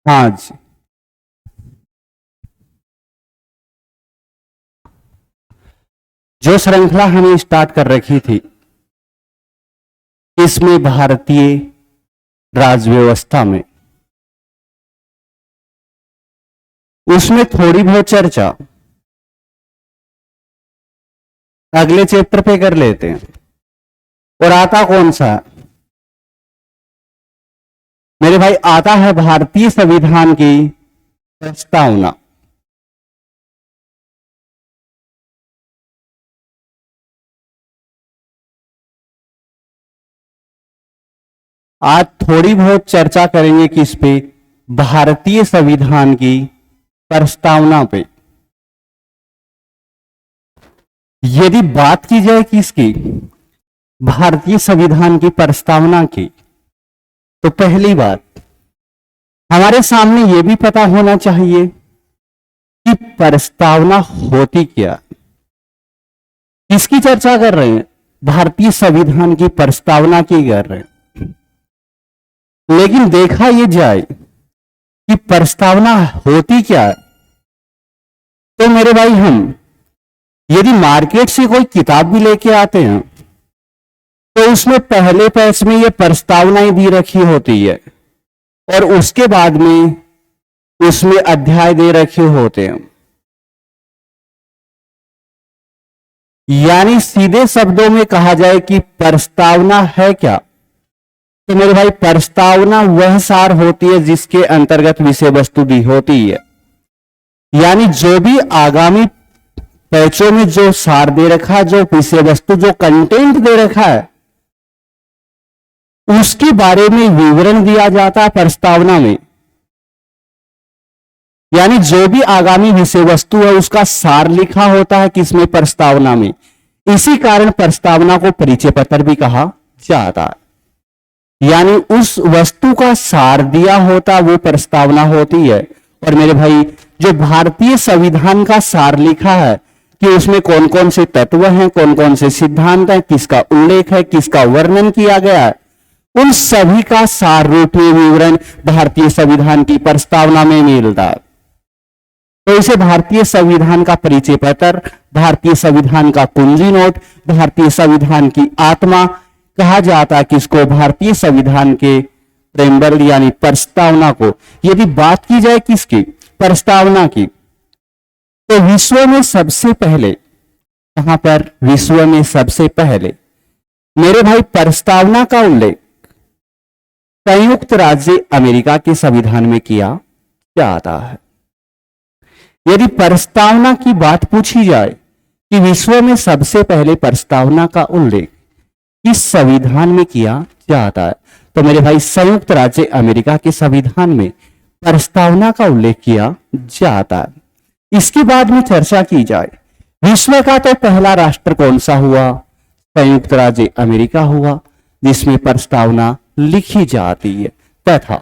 हाँ जी। जो श्रृंखला हमें स्टार्ट कर रखी थी, इसमें भारतीय राज व्यवस्था में, उसमें थोड़ी बहुत चर्चा अगले चैप्टर पे कर लेते हैं। और आता कौन सा मेरे भाई? आता है भारतीय संविधान की प्रस्तावना। आज थोड़ी बहुत चर्चा करेंगे किस पे? भारतीय संविधान की प्रस्तावना पे। यदि बात की जाए किसकी? भारतीय संविधान की प्रस्तावना की, तो पहली बात हमारे सामने यह भी पता होना चाहिए कि प्रस्तावना होती क्या। किसकी चर्चा कर रहे हैं? भारतीय संविधान की प्रस्तावना की कर रहे हैं। लेकिन देखा यह जाए कि प्रस्तावना होती क्या है, तो मेरे भाई हम यदि मार्केट से कोई किताब भी लेके आते हैं, तो उसमें पहले पेज में यह प्रस्तावनाएं दी रखी होती है और उसके बाद में उसमें अध्याय दे रखे होते हैं। यानी सीधे शब्दों में कहा जाए कि प्रस्तावना है क्या, तो मेरे भाई प्रस्तावना वह सार होती है जिसके अंतर्गत विषय वस्तु दी होती है। यानी जो भी आगामी पैचों में जो सार दे रखा है, जो विषय वस्तु, जो कंटेंट दे रखा है, उसके बारे में विवरण दिया जाता है प्रस्तावना में। यानी जो भी आगामी विषय वस्तु है उसका सार लिखा होता है किसमें? प्रस्तावना में। इसी कारण प्रस्तावना को परिचय पत्र भी कहा जाता है। यानी उस वस्तु का सार दिया होता वो प्रस्तावना होती है। और मेरे भाई जो भारतीय संविधान का सार लिखा है कि उसमें कौन कौन से तत्व हैं, कौन कौन से सिद्धांत हैं, किसका उल्लेख है, किसका वर्णन किया गया है, उन सभी का सार रूपी विवरण भारतीय संविधान की प्रस्तावना में मिलता है। तो इसे भारतीय संविधान का परिचय पत्र, भारतीय संविधान का कुंजी नोट, भारतीय संविधान की आत्मा कहा जाता है। किसको? भारतीय संविधान के प्रेम्बल यानी प्रस्तावना को। यदि बात की जाए किसकी? प्रस्तावना की, तो विश्व में सबसे पहले, कहां पर? विश्व में सबसे पहले मेरे भाई प्रस्तावना का उल्लेख संयुक्त राज्य अमेरिका के संविधान में किया जाता है। यदि प्रस्तावना की बात पूछी जाए कि विश्व में सबसे पहले प्रस्तावना का उल्लेख किस संविधान में किया जाता है, तो मेरे भाई संयुक्त राज्य अमेरिका के संविधान में प्रस्तावना का उल्लेख किया जाता है। इसके बाद में चर्चा की जाए विश्व का तो पहला राष्ट्र कौन सा हुआ? संयुक्त राज्य अमेरिका हुआ, जिसमें प्रस्तावना लिखी जाती है। तथा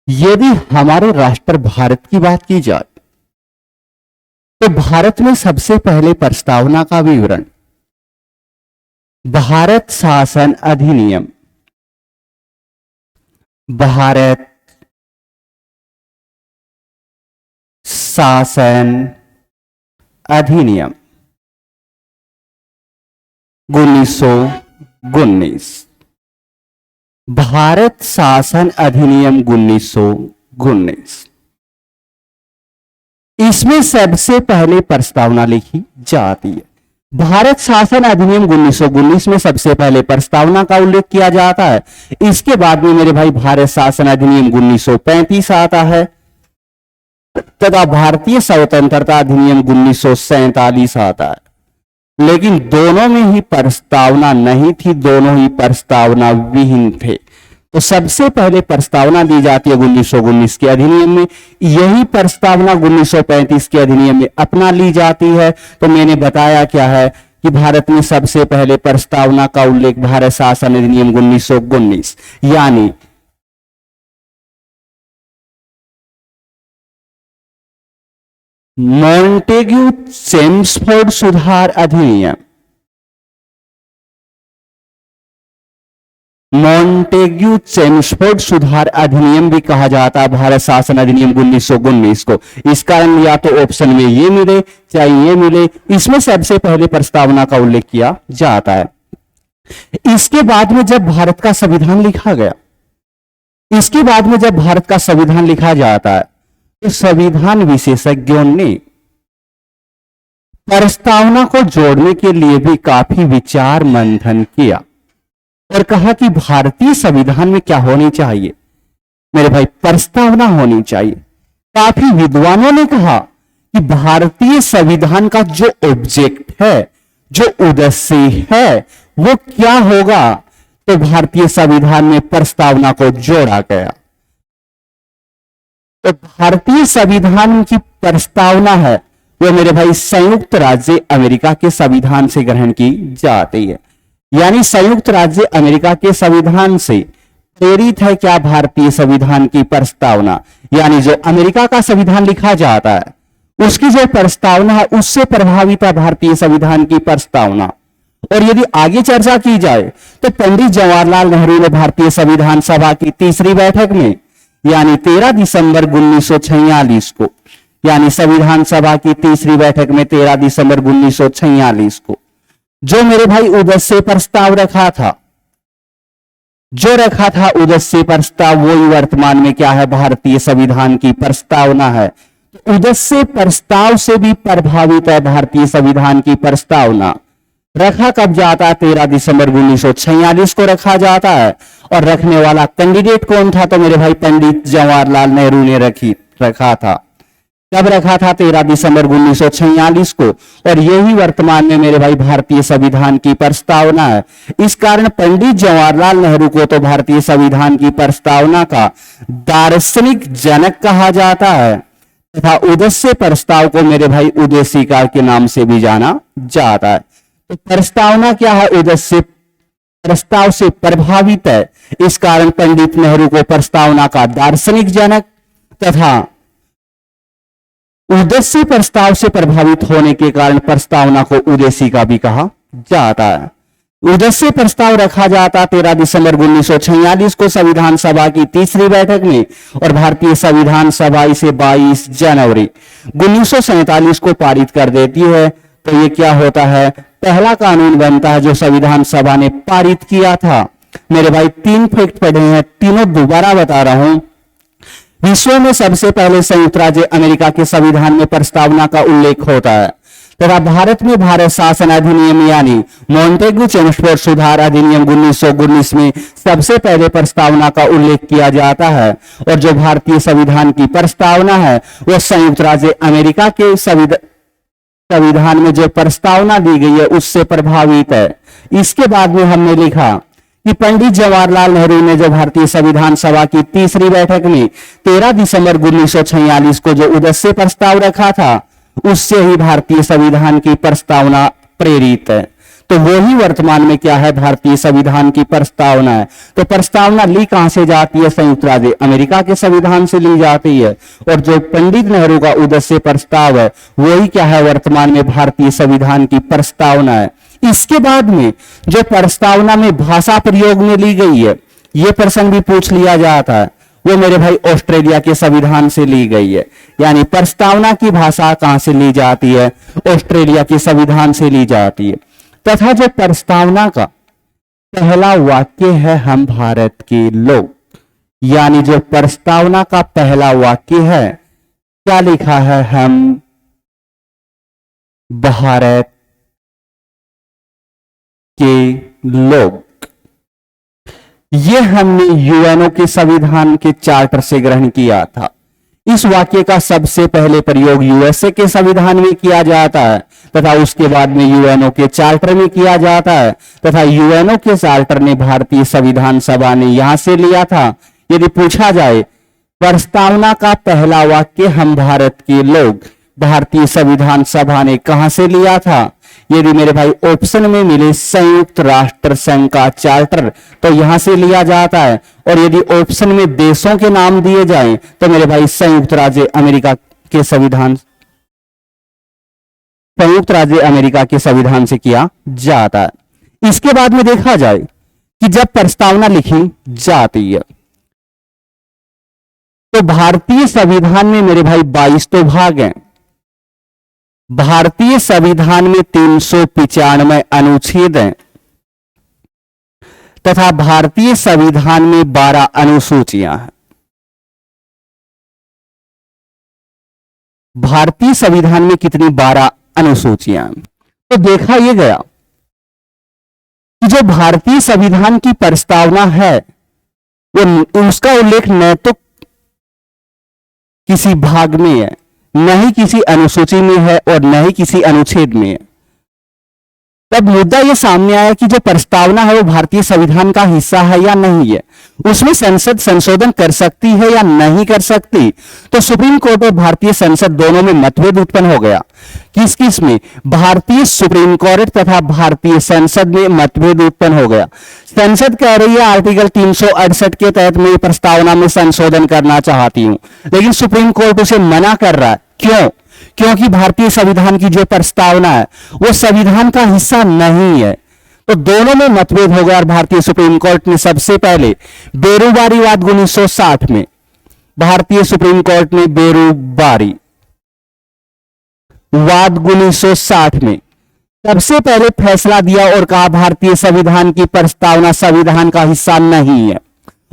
यदि हमारे राष्ट्र भारत की बात की जाए, तो भारत में सबसे पहले प्रस्तावना का विवरण भारत शासन अधिनियम, भारत शासन अधिनियम 1919, भारत शासन अधिनियम 1919, इसमें सबसे पहले प्रस्तावना लिखी जाती है। भारत शासन अधिनियम 1919 में सबसे पहले प्रस्तावना का उल्लेख किया जाता है। इसके बाद में मेरे भाई भारत शासन अधिनियम 1935 आता है तथा भारतीय स्वतंत्रता अधिनियम 1947 आता है। लेकिन दोनों में ही प्रस्तावना नहीं थी, दोनों ही प्रस्तावना विहीन थे। तो सबसे पहले प्रस्तावना दी जाती है 1919 के अधिनियम में, यही प्रस्तावना 1935 के अधिनियम में अपना ली जाती है। तो मैंने बताया क्या है कि भारत में सबसे पहले प्रस्तावना का उल्लेख भारत शासन अधिनियम 1919 यानी मॉन्टेग्यू चेम्सफोर्ड सुधार अधिनियम मॉन्टेग्यू चेम्सफोर्ड सुधार अधिनियम भी कहा जाता है भारत शासन अधिनियम 1919 को। इस कारण या तो ऑप्शन में ये मिले चाहे ये मिले, इसमें सबसे पहले प्रस्तावना का उल्लेख किया जाता है। इसके बाद में जब भारत का संविधान लिखा गया, इसके बाद में जब भारत का संविधान लिखा जाता है तो संविधान विशेषज्ञों ने प्रस्तावना को जोड़ने के लिए भी काफी विचार मंथन किया और कहा कि भारतीय संविधान में क्या होनी चाहिए मेरे भाई, प्रस्तावना होनी चाहिए। काफी विद्वानों ने कहा कि भारतीय संविधान का जो ऑब्जेक्ट है, जो उद्देश्य है, वो क्या होगा, तो भारतीय संविधान में प्रस्तावना को जोड़ा गया। तो भारतीय संविधान की प्रस्तावना है वो मेरे भाई संयुक्त राज्य अमेरिका के संविधान से ग्रहण की जाती है। यानी संयुक्त राज्य अमेरिका के संविधान से प्रेरित है क्या भारतीय संविधान की प्रस्तावना। यानी जो अमेरिका का संविधान लिखा जाता है उसकी जो प्रस्तावना है उससे प्रभावित है भारतीय संविधान की प्रस्तावना। और यदि आगे चर्चा की जाए तो पंडित जवाहरलाल नेहरू ने भारतीय संविधान सभा की तीसरी बैठक में यानी 13 दिसंबर 1946 को, यानी संविधान सभा की तीसरी बैठक में 13 दिसंबर 1946 को जो मेरे भाई उद्देश्य प्रस्ताव रखा था, जो रखा था उद्देश्य प्रस्ताव, वही वर्तमान में क्या है, भारतीय संविधान की प्रस्तावना है। उद्देश्य प्रस्ताव से भी प्रभावित है भारतीय संविधान की प्रस्तावना। रखा कब जाता है, 13 दिसंबर 1946 को रखा जाता है। और रखने वाला कैंडिडेट कौन था, तो मेरे भाई पंडित जवाहरलाल नेहरू ने रखा था। कब रखा था, 13 दिसंबर 1946 को। और यही वर्तमान में मेरे भाई भारतीय संविधान की प्रस्तावना है। इस कारण पंडित जवाहरलाल नेहरू को तो भारतीय संविधान की प्रस्तावना का दार्शनिक जनक कहा जाता है तथा उद्देश्य प्रस्ताव को मेरे भाई उद्देशिका के नाम से भी जाना जाता है। तो प्रस्तावना क्या है, उद्देश्य प्रस्ताव से प्रभावित है। इस कारण पंडित नेहरू को प्रस्तावना का दार्शनिक जनक तथा उद्देश्य प्रस्ताव से प्रभावित होने के कारण प्रस्तावना को उद्देशिका भी कहा जाता है। उद्देश्य प्रस्ताव रखा जाता 13 दिसंबर 1946 को संविधान सभा की तीसरी बैठक में और भारतीय संविधान सभा इसे 22 जनवरी 1947 को पारित कर देती है। तो ये क्या होता है, पहला कानून बनता है जो संविधान सभा ने पारित किया था। मेरे भाई 3 फैक्ट पढ़े हैं, तीनों दोबारा बता रहा हूं। विश्व में सबसे पहले संयुक्त राज्य अमेरिका के संविधान में प्रस्तावना का उल्लेख होता है तथा भारत में भारत शासन अधिनियम यानी मॉन्टेग्यू चेम्सफोर्ड सुधार अधिनियम 1919 में सबसे पहले प्रस्तावना का उल्लेख किया जाता है। और जो भारतीय संविधान की प्रस्तावना है वह संयुक्त राज्य अमेरिका के संविधान में जो प्रस्तावना दी गई है उससे प्रभावित है। इसके बाद में हमने लिखा कि पंडित जवाहरलाल नेहरू ने जो भारतीय संविधान सभा की तीसरी बैठक में 13 दिसंबर 1946 को जो उद्देश्य प्रस्ताव रखा था उससे ही भारतीय संविधान की प्रस्तावना प्रेरित है। तो वही वर्तमान में क्या है, भारतीय संविधान की प्रस्तावना है। तो प्रस्तावना ली कहां से जाती है, संयुक्त राज्य अमेरिका के संविधान से ली जाती है। और जो पंडित नेहरू का उद्देश्य प्रस्ताव है वही क्या है, वर्तमान में भारतीय संविधान की प्रस्तावना है। इसके बाद में जो प्रस्तावना में भाषा प्रयोग में ली गई है, यह प्रश्न भी पूछ लिया जाता है, वो मेरे भाई ऑस्ट्रेलिया के संविधान से ली गई है। यानी प्रस्तावना की भाषा कहां से ली जाती है, ऑस्ट्रेलिया के संविधान से ली जाती है। तथा जो प्रस्तावना का पहला वाक्य है हम भारत के लोग, यानी जो प्रस्तावना का पहला वाक्य है क्या लिखा है, हम भारत के लोग। यह हमने यूएनओ के संविधान के चार्टर से ग्रहण किया था। इस वाक्य का सबसे पहले प्रयोग यूएसए के संविधान में किया जाता है तथा उसके बाद में यूएनओ के चार्टर में किया जाता है तथा यूएनओ के चार्टर ने भारतीय संविधान सभा ने यहां से लिया था। यदि पूछा जाए प्रस्तावना का पहला वाक्य हम भारत के लोग भारतीय संविधान सभा ने कहां से लिया था, यदि मेरे भाई ऑप्शन में मिले संयुक्त राष्ट्र संघ का चार्टर तो यहां से लिया जाता है। और यदि ऑप्शन में देशों के नाम दिए जाएं तो मेरे भाई संयुक्त राज्य अमेरिका के संविधान से किया जाता है। इसके बाद में देखा जाए कि जब प्रस्तावना लिखी जाती है तो भारतीय संविधान में मेरे भाई 22 तो भाग हैं। भारतीय संविधान में 395 अनुच्छेद हैं तथा भारतीय संविधान में 12 अनुसूचियां हैं। भारतीय संविधान में कितनी 12 अनुसूचियां हैं। तो देखा यह गया कि जो भारतीय संविधान की प्रस्तावना है वो उसका उल्लेख न तो किसी भाग में है, न ही किसी अनुसूची में है और न ही किसी अनुच्छेद में है। तब मुद्दा यह सामने आया कि जो प्रस्तावना है वो भारतीय संविधान का हिस्सा है या नहीं है, उसमें संसद संशोधन कर सकती है या नहीं कर सकती। तो सुप्रीम कोर्ट और भारतीय संसद दोनों में मतभेद उत्पन्न हो गया। किस किस में? भारतीय सुप्रीम कोर्ट तथा भारतीय संसद में मतभेद उत्पन्न हो गया। संसद कह रही है आर्टिकल 368 के तहत मैं प्रस्तावना में संशोधन करना चाहती हूं, लेकिन सुप्रीम कोर्ट उसे मना कर रहा है। क्यों? क्योंकि भारतीय संविधान की जो प्रस्तावना है वो संविधान का हिस्सा नहीं है। तो दोनों में मतभेद हो गया और भारतीय सुप्रीम कोर्ट ने सबसे पहले बेरोबारीवाद 1960 में, भारतीय सुप्रीम कोर्ट ने बेरोबारी वाद 1960 में सबसे पहले फैसला दिया और कहा भारतीय संविधान की प्रस्तावना संविधान का हिस्सा नहीं है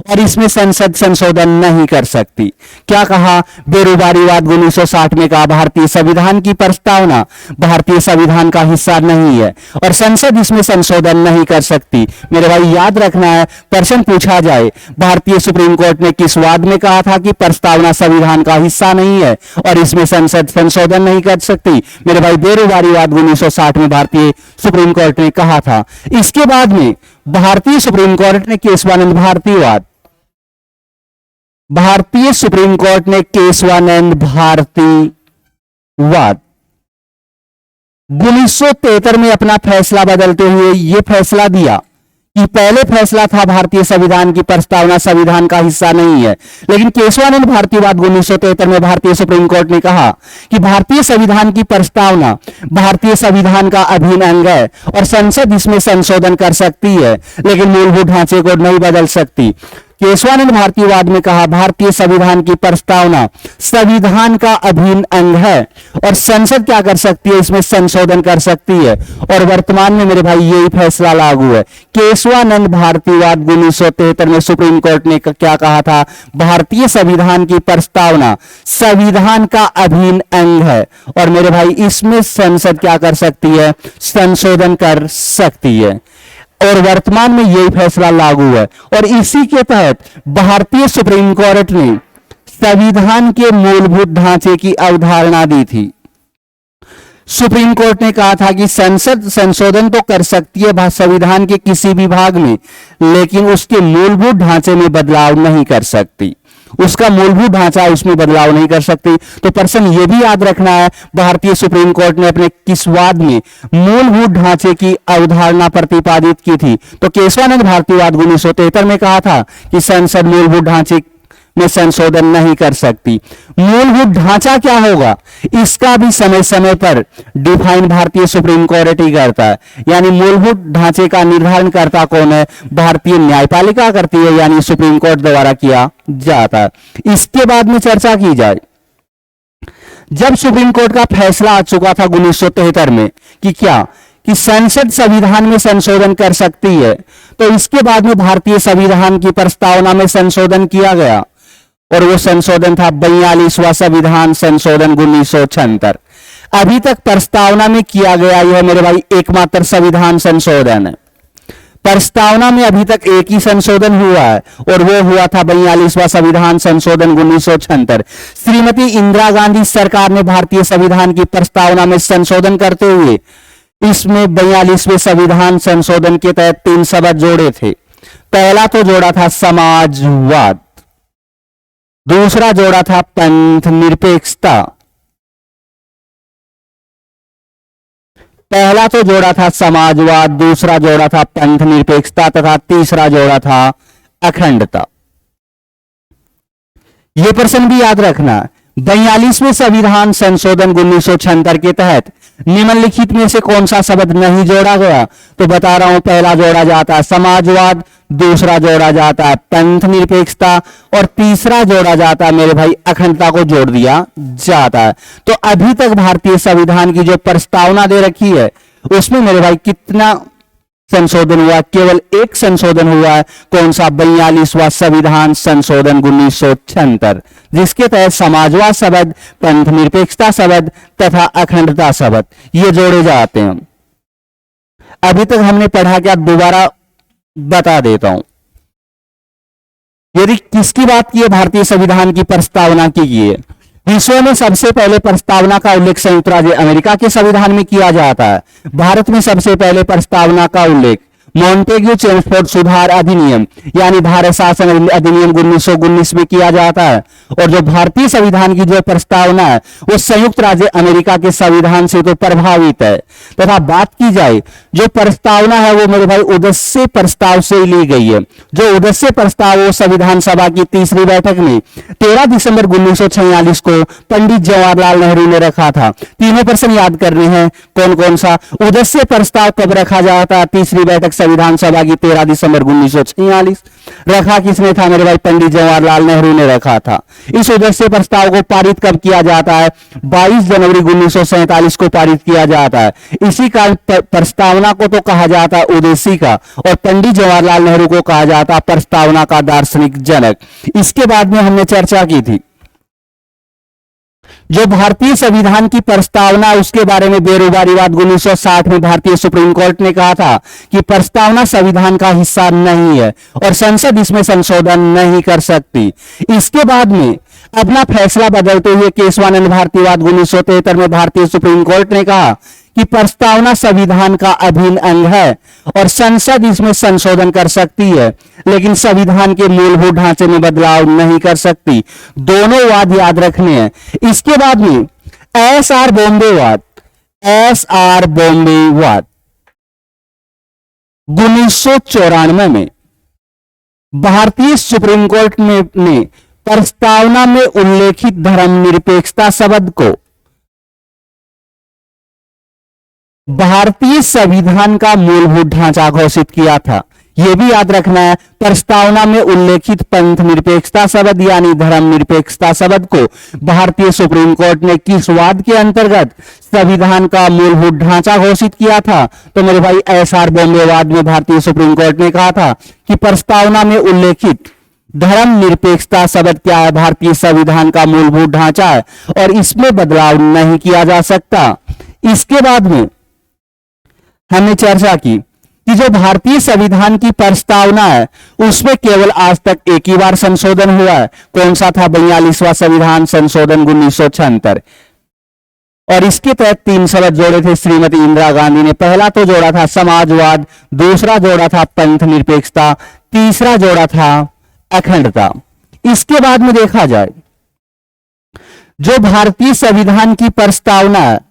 और इसमें संसद संशोधन नहीं कर सकती। क्या कहा? बेरोबारीवाद 1960 में कहा भारतीय संविधान की प्रस्तावना भारतीय संविधान का हिस्सा नहीं है और संसद इसमें संशोधन नहीं कर सकती। मेरे भाई याद रखना है, प्रश्न पूछा जाए भारतीय सुप्रीम कोर्ट ने किस वाद में कहा था कि प्रस्तावना संविधान का हिस्सा नहीं है और इसमें संसद संशोधन नहीं कर सकती। मेरे भाई बेरोबारीवाद 1960 में भारतीय सुप्रीम कोर्ट ने कहा था। इसके बाद में भारतीय सुप्रीम कोर्ट ने केशवानंद भारतीवाद, भारतीय सुप्रीम कोर्ट ने केशवानंद भारतीवाद 1973 में अपना फैसला बदलते हुए यह फैसला दिया कि पहले फैसला था भारतीय संविधान की प्रस्तावना संविधान का हिस्सा नहीं है, लेकिन केशवानंद भारतीवाद 1973 में भारतीय सुप्रीम कोर्ट ने कहा कि भारतीय संविधान की प्रस्तावना भारतीय संविधान का अभिन्न अंग है और संसद इसमें संशोधन कर सकती है लेकिन मूलभूत ढांचे को नहीं बदल सकती। केशवानंद भारतीवाद में कहा भारतीय संविधान की प्रस्तावना संविधान का अभिन्न अंग है और संसद क्या कर सकती है? इसमें संशोधन कर सकती है और वर्तमान में मेरे भाई यही फैसला लागू है। केशवानंद भारतीवाद 1973 में सुप्रीम कोर्ट ने क्या कहा था? भारतीय संविधान की प्रस्तावना संविधान का अभिन्न अंग है और मेरे भाई इसमें संसद क्या कर सकती है? संशोधन कर सकती है और वर्तमान में यही फैसला लागू है। और इसी के तहत भारतीय सुप्रीम कोर्ट ने संविधान के मूलभूत ढांचे की अवधारणा दी थी। सुप्रीम कोर्ट ने कहा था कि संसद संशोधन तो कर सकती है संविधान के किसी भी भाग में, लेकिन उसके मूलभूत ढांचे में बदलाव नहीं कर सकती। उसका मूलभूत ढांचा उसमें बदलाव नहीं कर सकती। तो प्रश्न यह भी याद रखना है भारतीय सुप्रीम कोर्ट ने अपने किस वाद में मूलभूत ढांचे की अवधारणा प्रतिपादित की थी? तो केशवानंद भारतीवाद 1973 में कहा था कि संसद मूलभूत ढांचे में संशोधन नहीं कर सकती। मूलभूत ढांचा क्या होगा इसका भी समय समय पर डिफाइन भारतीय सुप्रीम कोर्ट ही करता है। यानी मूलभूत ढांचे का निर्धारण करता कौन है? भारतीय न्यायपालिका करती है, यानी सुप्रीम कोर्ट द्वारा किया जाता है। इसके बाद में चर्चा की जाए, जब सुप्रीम कोर्ट का फैसला आ चुका था 1973 में कि क्या कि संसद संविधान में संशोधन कर सकती है, तो इसके बाद में भारतीय संविधान की प्रस्तावना में संशोधन किया गया और वो संशोधन था 42वां संविधान संशोधन 1976। अभी तक प्रस्तावना में किया गया यह मेरे भाई एकमात्र संविधान संशोधन है। प्रस्तावना में अभी तक एक ही संशोधन हुआ है और वो हुआ था 42वां संविधान संशोधन 1976। श्रीमती इंदिरा गांधी सरकार ने भारतीय संविधान की प्रस्तावना में संशोधन करते हुए इसमें 42वें संविधान संशोधन के तहत 3 शब्द जोड़े थे। पहला तो जोड़ा था समाजवाद, दूसरा जोड़ा था पंथ निरपेक्षता, पहला तो जोड़ा था समाजवाद, दूसरा जोड़ा था पंथ निरपेक्षता तथा तीसरा जोड़ा था अखंडता। यह प्रश्न भी याद रखना, 42वें संविधान संशोधन 1976 के तहत निम्नलिखित में से कौन सा शब्द नहीं जोड़ा गया? तो बता रहा हूं, पहला जोड़ा जाता है समाजवाद, दूसरा जोड़ा जाता है पंथ निरपेक्षता और तीसरा जोड़ा जाता है मेरे भाई अखंडता को जोड़ दिया जाता है। तो अभी तक भारतीय संविधान की जो प्रस्तावना दे रखी है उसमें मेरे भाई कितना संशोधन हुआ? केवल एक संशोधन हुआ है। कौन सा? 42वां संविधान संशोधन 1976, जिसके तहत समाजवाद शब्द, पंथ निरपेक्षता शब्द तथा अखंडता शब्द ये जोड़े जाते हैं। अभी तक हमने पढ़ा क्या, दोबारा बता देता हूं। यदि किसकी बात की है? भारतीय संविधान की प्रस्तावना की है। विश्व में सबसे पहले प्रस्तावना का उल्लेख संयुक्त राज्य अमेरिका के संविधान में किया जाता है। भारत में सबसे पहले प्रस्तावना का उल्लेख मॉन्टेग्यू चेम्सफोर्ड सुधार अधिनियम यानी भारत शासन अधिनियम 1919 में किया जाता है। और जो भारतीय संविधान की जो प्रस्तावना है वो संयुक्त राज्य अमेरिका के संविधान से तो प्रभावित है। तथा बात की जाए जो प्रस्तावना है वो मेरे भाई उद्देश्य प्रस्ताव से ली गई है। जो उद्देश्य प्रस्ताव वो संविधान सभा की तीसरी बैठक में 13 दिसंबर 1946 को पंडित जवाहरलाल नेहरू ने रखा था। तीनों प्रश्न याद करने हैं। कौन कौन सा? उद्देश्य प्रस्ताव कब रखा जाता है? तीसरी बैठक संविधान सभा की 13 दिसंबर 1946। रखा किसने था मेरे भाई? पंडित जवाहरलाल नेहरू ने रखा था। इस उद्देश्य प्रस्ताव को पारित कब किया जाता है? 22 जनवरी 1947 को पारित किया जाता है। इसी कारण प्रस्तावना को तो कहा जाता है उद्देश्य का और पंडित जवाहरलाल नेहरू को कहा जाता है प्रस्तावना का दार्शनिक जनक। इसके बाद में हमने चर्चा की थी जो भारतीय संविधान की प्रस्तावना उसके बारे में बेरोबारीवाद 1960 में भारतीय सुप्रीम कोर्ट ने कहा था कि प्रस्तावना संविधान का हिस्सा नहीं है और संसद इसमें संशोधन नहीं कर सकती। इसके बाद में अपना फैसला बदलते हुए केशवानंद भारतीवाद 1973 में भारतीय सुप्रीम कोर्ट ने कहा कि प्रस्तावना संविधान का अभिन्न अंग है और संसद इसमें संशोधन कर सकती है लेकिन संविधान के मूलभूत ढांचे में बदलाव नहीं कर सकती। दोनों वाद याद रखने हैं। इसके बाद में एस.आर. बॉम्बेवाद, एस.आर. बॉम्बेवाद 1994 में भारतीय सुप्रीम कोर्ट ने प्रस्तावना में उल्लेखित धर्मनिरपेक्षता शब्द को भारतीय संविधान का मूलभूत ढांचा घोषित किया था। यह भी याद रखना है, प्रस्तावना में उल्लेखित पंथ निरपेक्षता शब्द यानी धर्मनिरपेक्षता शब्द को भारतीय सुप्रीम कोर्ट ने किस वाद के अंतर्गत संविधान का मूलभूत ढांचा घोषित किया था? तो मेरे भाई एस.आर. बॉम्बेवाद में भारतीय सुप्रीम कोर्ट ने कहा था कि प्रस्तावना में उल्लेखित धर्मनिरपेक्षता शब्द क्या है? भारतीय संविधान का मूलभूत ढांचा है और इसमें बदलाव नहीं किया जा सकता। इसके बाद में हमने चर्चा की कि जो भारतीय संविधान की प्रस्तावना है उसमें केवल आज तक एक ही बार संशोधन हुआ है। कौन सा था? 42वां संविधान संशोधन 1976 और इसके तहत 3 शब्द जोड़े थे श्रीमती इंदिरा गांधी ने। पहला तो जोड़ा था समाजवाद, दूसरा जोड़ा था पंथ निरपेक्षता, तीसरा जोड़ा था अखंडता। इसके बाद में देखा जाए जो भारतीय संविधान की प्रस्तावना है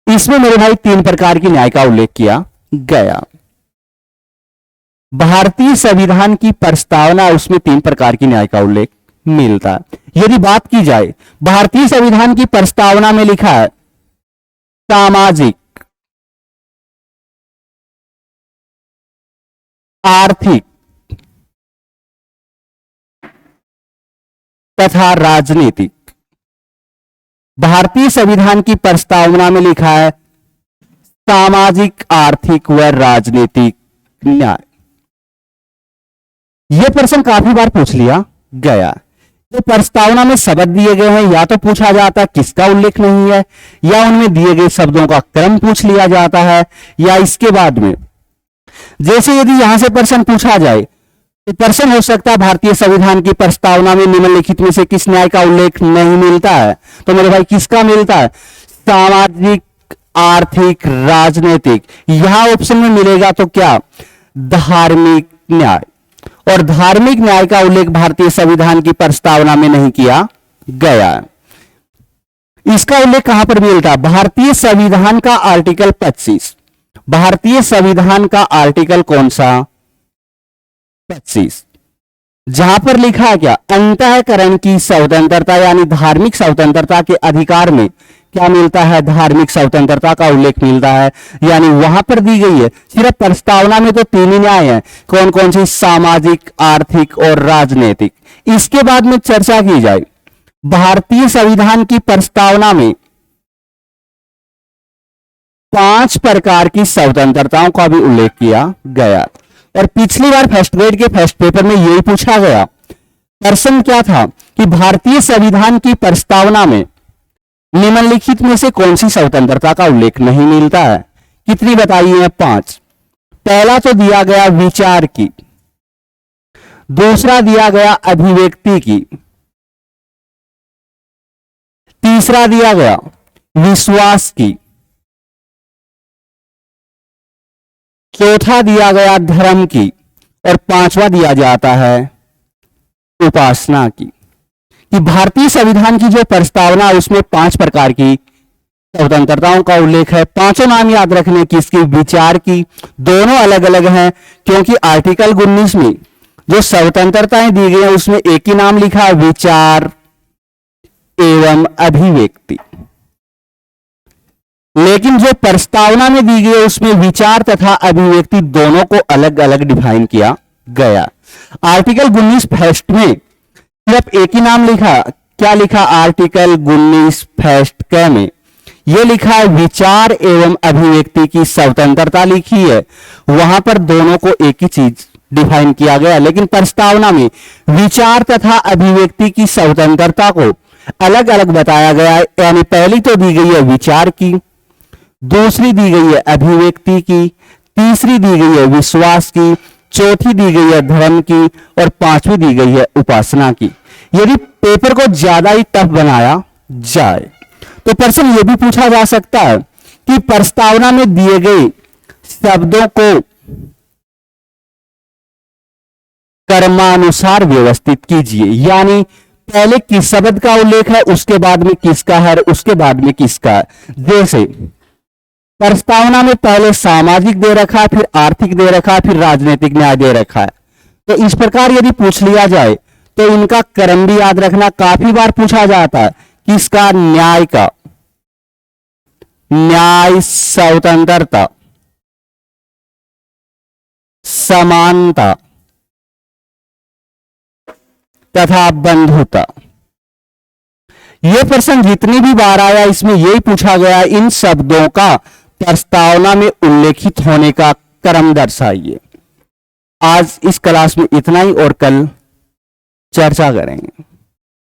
इसमें मेरे भाई 3 प्रकार की न्याय का उल्लेख किया गया। भारतीय संविधान की प्रस्तावना उसमें 3 प्रकार की न्याय का उल्लेख मिलता है। यदि बात की जाए भारतीय संविधान की प्रस्तावना में लिखा है सामाजिक, आर्थिक तथा राजनीतिक। भारतीय संविधान की प्रस्तावना में लिखा है सामाजिक, आर्थिक व राजनीतिक न्याय। यह प्रश्न काफी बार पूछ लिया गया। जो प्रस्तावना में शब्द दिए गए हैं या तो पूछा जाता है किसका उल्लेख नहीं है या उनमें दिए गए शब्दों का क्रम पूछ लिया जाता है या इसके बाद में जैसे यदि यहां से प्रश्न पूछा जाए तो प्रश्न हो सकता है भारतीय संविधान की प्रस्तावना में निम्नलिखित में से किस न्याय का उल्लेख नहीं मिलता है? तो मेरे भाई किसका मिलता है? सामाजिक, आर्थिक, राजनीतिक। यहां ऑप्शन में मिलेगा तो क्या? धार्मिक न्याय। और धार्मिक न्याय का उल्लेख भारतीय संविधान की प्रस्तावना में नहीं किया गया है। इसका उल्लेख कहां पर मिलता है? भारतीय संविधान का आर्टिकल 25। भारतीय संविधान का आर्टिकल कौन सा? 25। जहां पर लिखा है क्या, अंतःकरण की स्वतंत्रता यानी धार्मिक स्वतंत्रता के अधिकार में क्या मिलता है, धार्मिक स्वतंत्रता का उल्लेख मिलता है, यानी वहां पर दी गई है। सिर्फ प्रस्तावना में तो तीन ही न्याय हैं, कौन कौन सी, सामाजिक, आर्थिक और राजनीतिक। इसके बाद में चर्चा की जाए, भारतीय संविधान की प्रस्तावना में 5 प्रकार की स्वतंत्रताओं का भी उल्लेख किया गया। और पिछली बार फर्स्ट ग्रेड के फर्स्ट पेपर में यही पूछा गया। प्रश्न क्या था कि भारतीय संविधान की प्रस्तावना में निम्नलिखित में से कौन सी स्वतंत्रता का उल्लेख नहीं मिलता है। कितनी बताइए, 5। पहला तो दिया गया विचार की, दूसरा दिया गया अभिव्यक्ति की, तीसरा दिया गया विश्वास की, चौथा दिया गया धर्म की, और 5वां दिया जाता है उपासना की। कि भारतीय संविधान की जो प्रस्तावना है उसमें 5 प्रकार की स्वतंत्रताओं का उल्लेख है। पांचों नाम याद रखने किसकी, विचार की। दोनों अलग अलग हैं क्योंकि आर्टिकल 19 में जो स्वतंत्रताएं दी गई हैं उसमें एक ही नाम लिखा है, विचार एवं अभिव्यक्ति। लेकिन जो प्रस्तावना में दी गई है उसमें विचार तथा अभिव्यक्ति दोनों को अलग अलग डिफाइन किया गया। आर्टिकल 19 फर्स्ट में सिर्फ एक ही नाम लिखा, क्या लिखा, आर्टिकल 19 फर्स्ट क में यह लिखा है विचार एवं अभिव्यक्ति की स्वतंत्रता लिखी है, वहां पर दोनों को एक ही चीज डिफाइन किया गया। लेकिन प्रस्तावना में विचार तथा अभिव्यक्ति की स्वतंत्रता को अलग अलग बताया गया है। यानी पहली तो दी गई है विचार की, दूसरी दी गई है अभिव्यक्ति की, तीसरी दी गई है विश्वास की, चौथी दी गई है धर्म की, और 5वीं दी गई है उपासना की। यदि पेपर को ज्यादा ही टफ बनाया जाए तो प्रश्न यह भी पूछा जा सकता है कि प्रस्तावना में दिए गए शब्दों को कर्मानुसार व्यवस्थित कीजिए। यानी पहले किस शब्द का उल्लेख है, उसके बाद में किसका है, उसके बाद में किसका है। जैसे प्रस्तावना में पहले सामाजिक दे रखा है, फिर आर्थिक दे रखा है, फिर राजनीतिक न्याय दे रखा है। तो इस प्रकार यदि पूछ लिया जाए तो इनका क्रम भी याद रखना। काफी बार पूछा जाता है किसका, न्याय का, न्याय, स्वतंत्रता, समानता तथा बंधुता। यह प्रश्न जितनी भी बार आया इसमें यही पूछा गया, इन शब्दों का प्रस्तावना में उल्लेखित होने का क्रम दर्शाइए। आज इस क्लास में इतना ही और कल चर्चा करेंगे।